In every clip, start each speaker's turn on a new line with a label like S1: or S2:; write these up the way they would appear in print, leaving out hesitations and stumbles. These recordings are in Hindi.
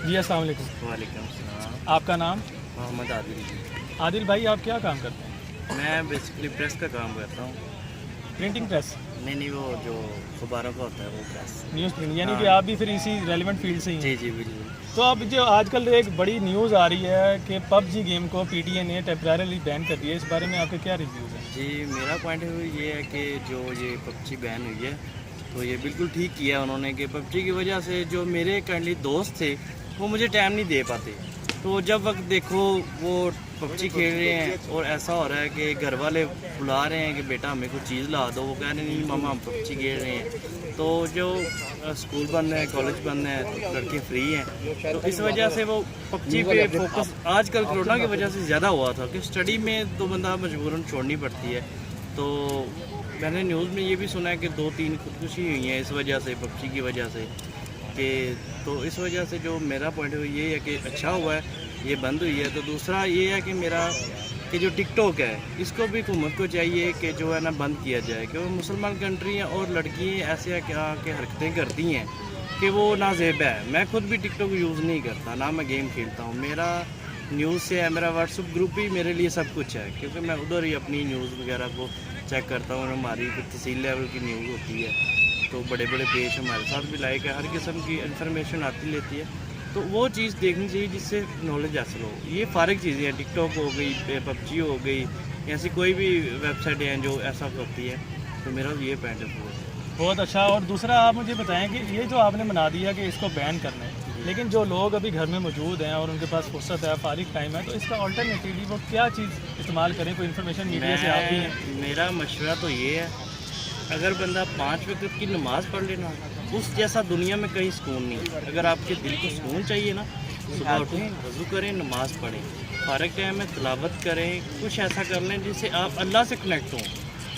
S1: जी अस्सलाम वालेकुम।
S2: वालेकुम सलाम।
S1: आपका नाम?
S2: मोहम्मद आदिल जी।
S1: आदिल भाई, आप क्या काम करते हैं?
S2: मैं बेसिकली प्रेस का काम करता हूँ।
S1: Printing press?
S2: नहीं, वो जो अखबारों का होता है वो प्रेस।
S1: न्यूज़ प्रिंट, यानी कि
S2: हाँ।
S1: आप भी फिर इसी रेलिवेंट फील्ड से ही हैं।
S2: जी बिल्कुल।
S1: तो अब जो आजकल एक बड़ी न्यूज़ आ रही है कि पबजी गेम को पीटीए ने टेम्परेरी बैन कर दिया, इस बारे में आपके क्या रिव्यूज़ हैं?
S2: जी, मेरा पॉइंट ऑफ व्यू ये है कि जो ये पबजी बैन हुई है तो ये बिल्कुल ठीक किया उन्होंने कि पबजी की वजह से जो मेरे काइंडली दोस्त थे वो मुझे टाइम नहीं दे पाते। तो जब वक्त देखो वो पबजी खेल रहे हैं और ऐसा हो रहा है कि घर वाले बुला रहे हैं कि बेटा हमें कुछ चीज़ ला दो, वो कह रहे नहीं मामा हम पबजी खेल रहे हैं। तो जो स्कूल बंद है, कॉलेज बंद है, तो लड़के फ्री हैं, तो इस वजह से वो पबजी पे फोकस आजकल कोरोना की वजह से ज़्यादा हुआ था कि स्टडी में तो बंदा मजबूरन छोड़नी पड़ती है। तो मैंने न्यूज़ में ये भी सुना है कि 2-3 खुदकुशी हुई हैं इस वजह से, पबजी की वजह से कि तो इस वजह से जो मेरा पॉइंट है ये है कि अच्छा हुआ है ये बंद हुई है। तो दूसरा ये है कि मेरा कि जो टिकटॉक है इसको भी हुकूमत को चाहिए कि जो है ना बंद किया जाए, कि वो मुसलमान कंट्री हैं और लड़कियाँ ऐसे क्या कि हरकतें करती हैं कि वो नाजेब है। मैं खुद भी टिकटॉक यूज़ नहीं करता, ना मैं गेम खेलता हूँ। मेरा न्यूज़ से है, मेरा व्हाट्सएप ग्रुप ही मेरे लिए सब कुछ है, क्योंकि मैं उधर ही अपनी न्यूज़ वगैरह को चेक करता हूँ। हमारी तहसील लेवल की न्यूज़ होती है तो बड़े बड़े पेज हमारे साथ भी लाइक है, हर किस्म की इन्फॉर्मेशन आती रहती है। तो वो चीज़ देखनी चाहिए जिससे नॉलेज हासिल हो। ये फारिग चीज़ें हैं, टिकटॉक हो गई, पबजी हो गई, ऐसी कोई भी वेबसाइट हैं जो ऐसा करती है। तो मेरा ये पॉइंट है।
S1: बहुत अच्छा। और दूसरा आप मुझे बताएं कि ये जो आपने बना दिया कि इसको बैन करना है, लेकिन जो लोग अभी घर में मौजूद हैं और उनके पास फुर्सत है, फारिग टाइम है, तो इसका अल्टरनेटिवली वो क्या चीज़ इस्तेमाल करें? कोई इन्फॉर्मेशन मीडिया से आप भी हैं?
S2: मेरा मशवरा तो ये है, अगर बंदा 5 वक्त की नमाज़ पढ़ लेना, उस जैसा दुनिया में कहीं सुकून नहीं। अगर आपके दिल को सुकून चाहिए ना, सुबह उठें, वज़ू करें, नमाज़ पढ़ें, फारिग टाइम में तिलावत करें, कुछ ऐसा कर लें जिससे आप अल्लाह से कनेक्ट हों।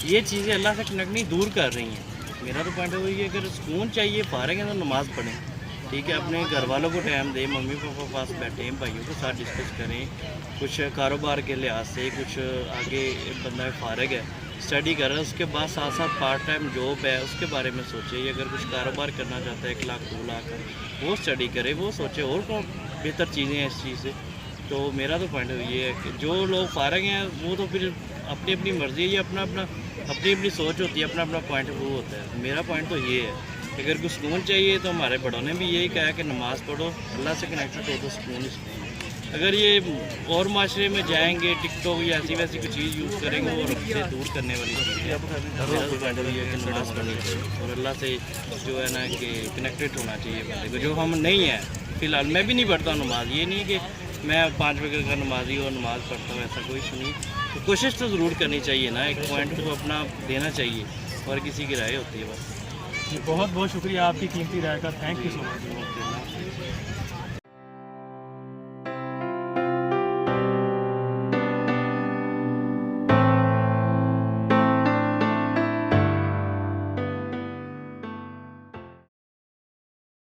S2: ये चीज़ें अल्लाह से कनेक्ट नहीं, दूर कर रही हैं। मेरा तो पॉइंट है ये, अगर सुकून चाहिए, फारिग है तो नमाज़ पढ़ें, ठीक है। अपने घर वालों को टाइम दें, मम्मी पापा पास बैठें, भाइयों के साथ डिस्कस करें, कुछ कारोबार के लिहाज से कुछ आगे बंदा फारिग है, स्टडी कर रहा है, उसके बाद साथ साथ पार्ट टाइम जॉब है उसके बारे में सोचे। अगर कुछ कारोबार करना चाहता है 1 लाख 2 लाख वो स्टडी करे, वो सोचे और कौन बेहतर चीज़ें हैं इस चीज़ से। तो मेरा तो पॉइंट ये है कि जो लोग फारिग हैं वो तो फिर अपनी अपनी मर्ज़ी है, ये अपनी अपनी सोच होती है, अपना अपना पॉइंट वो होता है। मेरा पॉइंट तो ये है कि अगर कुछ सुकून चाहिए तो हमारे बड़ों ने भी यही कहा कि नमाज़ पढ़ो, अल्लाह से कनेक्टेड हो तो सुकून ही सुकून। अगर ये और माशरे में जाएंगे, टिकटॉक या ऐसी वैसी कोई चीज़ यूज़ करेंगे वो रब से दूर करने वाली चीज़ है। कि नमाज़ पढ़नी चाहिए और अल्लाह से जो है ना कि कनेक्टेड होना चाहिए बंदे को, जो हम नहीं है फ़िलहाल। मैं भी नहीं पढ़ता नमाज़, ये नहीं कि मैं 5 वक्त का नमाजी और नमाज़ पढ़ता हूँ, ऐसा कुछ नहीं। तो कोशिश तो ज़रूर करनी चाहिए ना, एक पॉइंट को अपना देना चाहिए और किसी की राय होती है बस।
S1: जी बहुत बहुत शुक्रिया आपकी कीमती राय का, थैंक यू सो मच।